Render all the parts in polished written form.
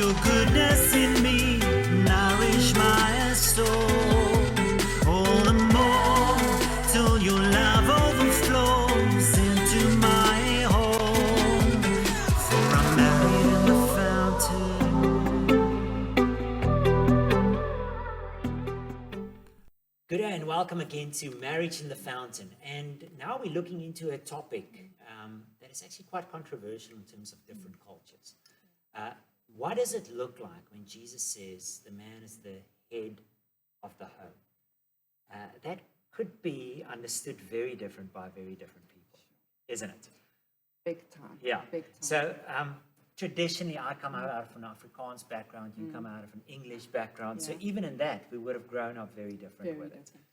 your goodness in me nourish my soul. All the more till your love overflows into my home. For I'm married in the fountain. Good day and welcome again to Marriage in the Fountain. And now we're looking into a topic that is actually quite controversial in terms of different cultures. What does it look like when Jesus says the man is the head of the home? That could be understood very different by very different people, isn't it? Big time. Yeah. Big time. So traditionally, I come out of an Afrikaans background, you come out of an English background. So Yeah. even in that, we would have grown up very different Very with it. different.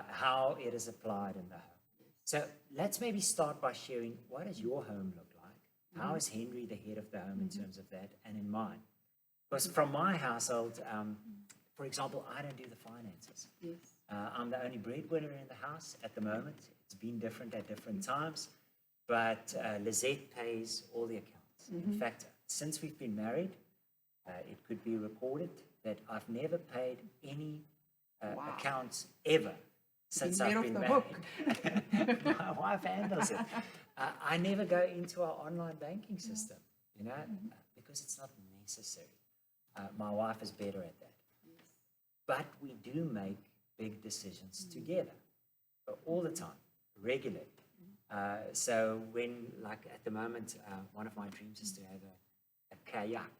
How it is applied in the home. So let's maybe start by sharing, what does your home look like? How is Henry the head of the home in terms of that, and in mine? Because from my household, for example, I don't do the finances. Yes. I'm the only breadwinner in the house at the moment. It's been different at different times, but Lizette pays all the accounts. In fact, since we've been married, it could be recorded that I've never paid any accounts ever since I've been married. My wife handles it. I never go into our online banking system, because it's not necessary. My wife is better at that. But we do make big decisions together, all the time, regularly. So when, like at the moment, one of my dreams is to have a kayak,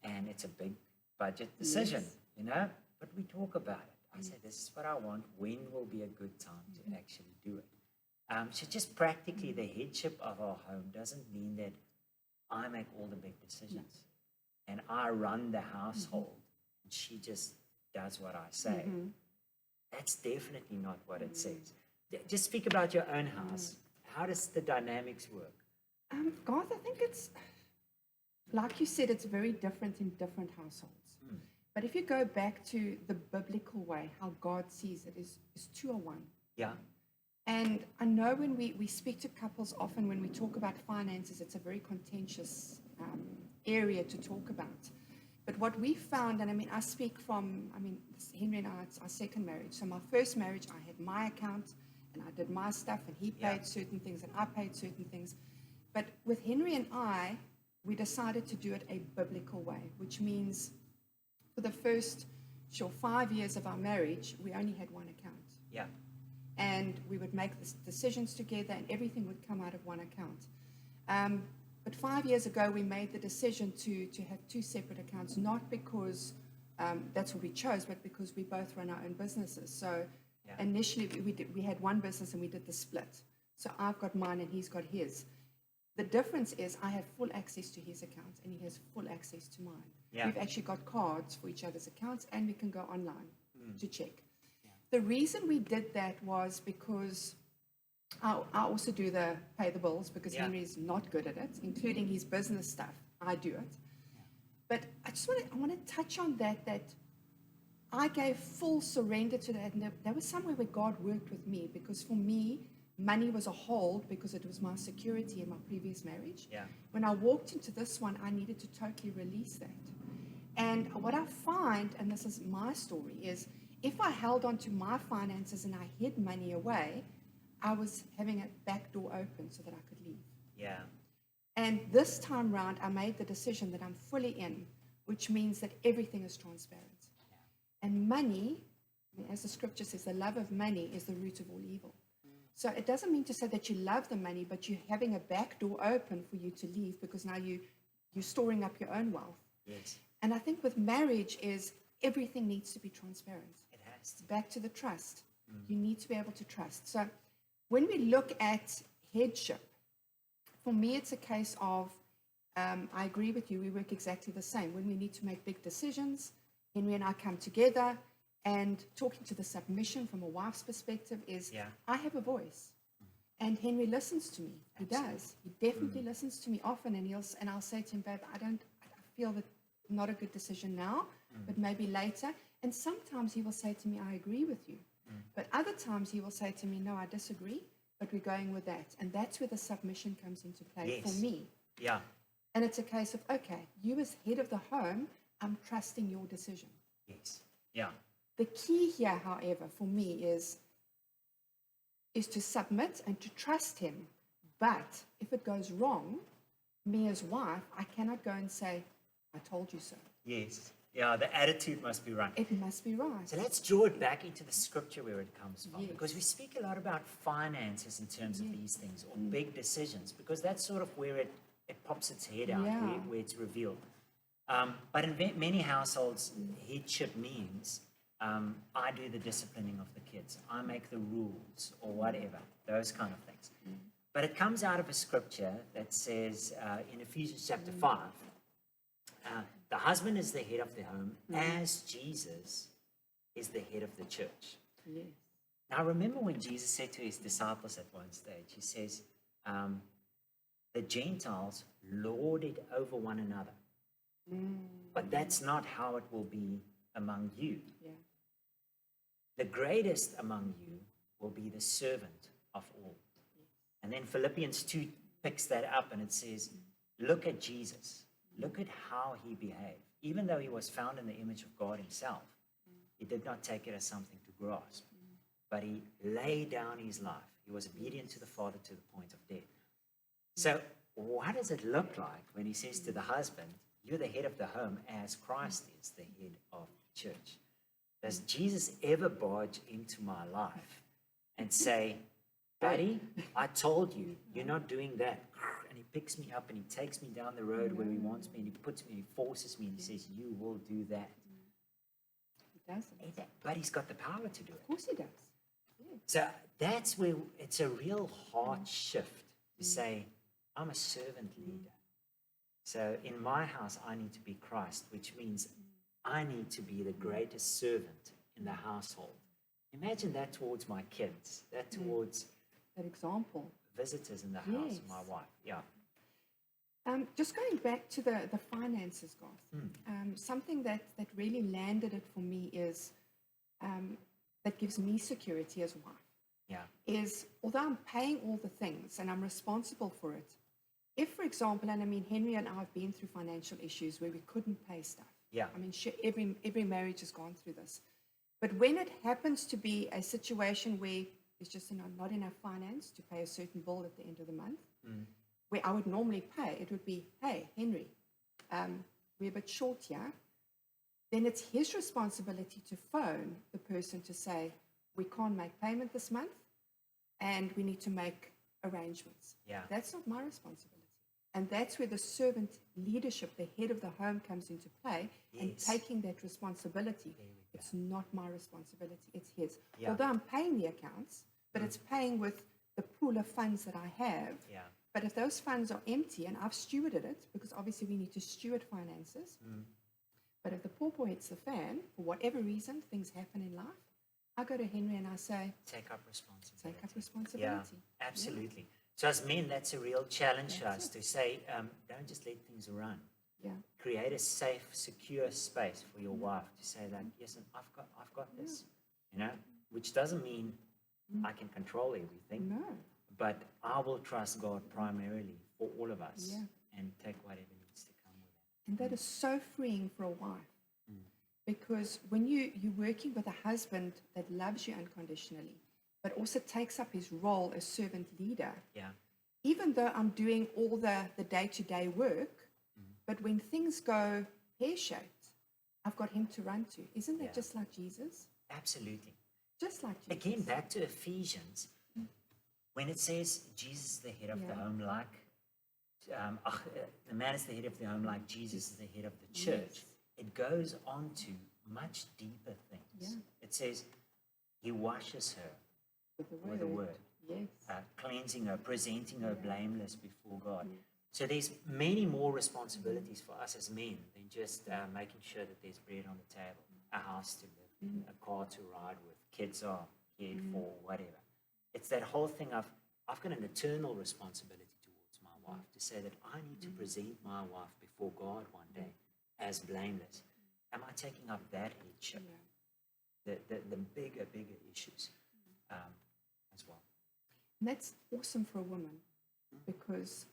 and it's a big budget decision, but we talk about it. I say, this is what I want. When will be a good time to actually do it? So just practically, the headship of our home doesn't mean that I make all the big decisions and I run the household and she just does what I say. That's definitely not what it says. Just speak about your own house. How does the dynamics work? Guys, I think it's, like you said, it's very different in different households. But if you go back to the biblical way, how God sees it is 2 or 1. Yeah. And I know when we speak to couples, often when we talk about finances, it's a very contentious area to talk about. But what we found, and I speak from, Henry and I, it's our second marriage. So my first marriage, I had my account and I did my stuff and he paid certain things and I paid certain things. But with Henry and I, we decided to do it a biblical way, which means for the first 5 years of our marriage, we only had one account. Yeah. And we would make the decisions together and everything would come out of one account. But 5 years ago, we made the decision to have 2 separate accounts, not because that's what we chose, but because we both run our own businesses. So initially, we had one business and we did the split. So I've got mine and he's got his. The difference is I have full access to his account and he has full access to mine. Yeah. We've actually got cards for each other's accounts and we can go online to check. The reason we did that was because I also do pay the bills because Henry's not good at it, including his business stuff. I do it. But I want to touch on that I gave full surrender to that. And that was somewhere where God worked with me, because for me, money was a hold because it was my security in my previous marriage. Yeah. When I walked into this one, I needed to totally release that. And what I find, and this is my story, is if I held on to my finances and I hid money away, I was having a back door open so that I could leave. Yeah. And this time round, I made the decision that I'm fully in, which means that everything is transparent. And money, as the scripture says, the love of money is the root of all evil. So it doesn't mean to say that you love the money, but you're having a back door open for you to leave because now you're storing up your own wealth. Yes. And I think with marriage is everything needs to be transparent. It has to. Back to the trust. You need to be able to trust. So when we look at headship, for me it's a case of, I agree with you, we work exactly the same. When we need to make big decisions, Henry and I come together, and talking to the submission from a wife's perspective is, I have a voice. And Henry listens to me. He does. He definitely listens to me often, and I'll say to him, babe, I feel that not a good decision now, but maybe later. And sometimes he will say to me, I agree with you. But other times he will say to me, no, I disagree, but we're going with that. And that's where the submission comes into play for me. Yeah. And it's a case of, okay, you as head of the home, I'm trusting your decision. Yes. Yeah. The key here, however, for me is to submit and to trust him. But if it goes wrong, me as wife, I cannot go and say, I told you so. Yes. Yeah, the attitude must be right. It must be right. So let's draw it back into the scripture where it comes from, Yes. because we speak a lot about finances in terms of these things, or big decisions, because that's sort of where it pops its head out, Yeah. where it's revealed. But in many households, headship means I do the disciplining of the kids, I make the rules, or whatever, those kind of things. But it comes out of a scripture that says in Ephesians chapter 5, the husband is the head of the home, as Jesus is the head of the church. Yes. Now, remember when Jesus said to his disciples at one stage, he says, the Gentiles lord it over one another. But that's not how it will be among you. Yeah. The greatest among you will be the servant of all. And then Philippians 2 picks that up and it says, look at Jesus. Look at how he behaved. Even though he was found in the image of God himself, he did not take it as something to grasp, but he laid down his life. He was obedient to the Father to the point of death. So what does it look like when he says to the husband, you're the head of the home as Christ is the head of the church? Does Jesus ever barge into my life and say, buddy, I told you, you're not doing that. And he picks me up and he takes me down the road where he wants me and he puts me, he forces me and he says, you will do that. He doesn't. But he's got the power to do it. Of course he does. Yeah. So that's where it's a real heart shift to say, I'm a servant leader. So in my house, I need to be Christ, which means I need to be the greatest servant in the household. Imagine that towards my kids, that towards That example. visitors in the house, Yes. my wife. Yeah. Just going back to the finances, Garth, something that really landed it for me is, that gives me security as a wife, Yeah. is although I'm paying all the things and I'm responsible for it, if, for example, and I mean, Henry and I have been through financial issues where we couldn't pay stuff. Yeah. I mean, every marriage has gone through this. But when it happens to be a situation where there's just not enough finance to pay a certain bill at the end of the month, where I would normally pay, it would be, hey, Henry, we're a bit short here. Then it's his responsibility to phone the person to say, we can't make payment this month and we need to make arrangements. Yeah. That's not my responsibility. And that's where the servant leadership, the head of the home, comes into play, and Yes. taking that responsibility. There we go. It's not my responsibility, it's his. Yeah. Although I'm paying the accounts, but it's paying with the pool of funds that I have. Yeah. But if those funds are empty, and I've stewarded it, because obviously we need to steward finances, but if the pawpaw hits the fan, for whatever reason, things happen in life, I go to Henry and I say, Take up responsibility. take up responsibility. Yeah, absolutely. So as men, that's a real challenge to us That's to say, don't just let things run. Yeah. Create a safe, secure space for your wife to say that, yes, I've got this, you know, which doesn't mean I can control everything, No. but I will trust God primarily for all of us Yeah. and take whatever needs to come with it. And that is so freeing for a wife. Because when you're working with a husband that loves you unconditionally, but also takes up his role as servant leader, Yeah, even though I'm doing all the day-to-day work, but when things go pear-shaped, I've got him to run to. Isn't that Yeah. just like Jesus? absolutely. Just like Jesus. Again, back to Ephesians, when it says Jesus is the head of the Yeah. home, like the man is the head of the home, like Jesus is the head of the church, Yes. it goes on to much deeper things. Yeah. It says he washes her With the word. Yes. cleansing her, presenting her blameless before God. So there's many more responsibilities for us as men than just making sure that there's bread on the table, a house to live in, a car to ride with, kids are cared for, whatever. It's that whole thing of, I've got an eternal responsibility towards my wife to say that I need to present my wife before God one day as blameless. Am I taking up that headship? Yeah. The bigger issues as well. And that's awesome for a woman because,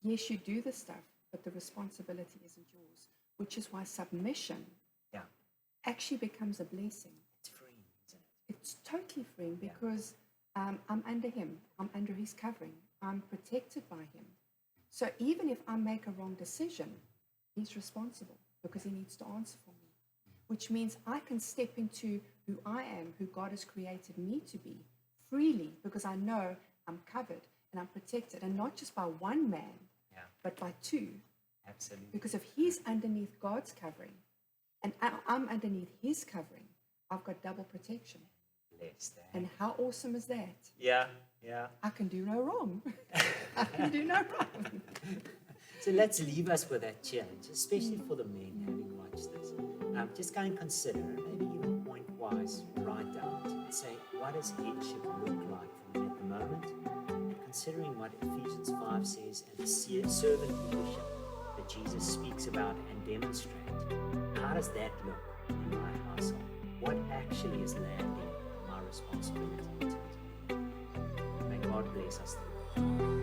yes, you do the stuff, but the responsibility isn't yours, which is why submission Yeah. actually becomes a blessing. It's free, isn't it? It's totally freeing because I'm under him. I'm under his covering. I'm protected by him. So even if I make a wrong decision, he's responsible because he needs to answer for me, which means I can step into who I am, who God has created me to be freely because I know I'm covered and I'm protected, and not just by one man, Yeah. but by two. Absolutely. Because if he's underneath God's covering and I'm underneath his covering, I've got double protection. Blessed. Eh? And how awesome is that? Yeah. Yeah. I can do no wrong. I can do no wrong. So let's leave us with that challenge, especially for the men having watched this. Just go and consider, maybe even point-wise, write down and say, what does headship look like for me at the moment? And considering what Ephesians 5 says and the servant leadership that Jesus speaks about and demonstrate, how does that look in my household? What actually is landing my responsibility in terms of me? May God bless us through.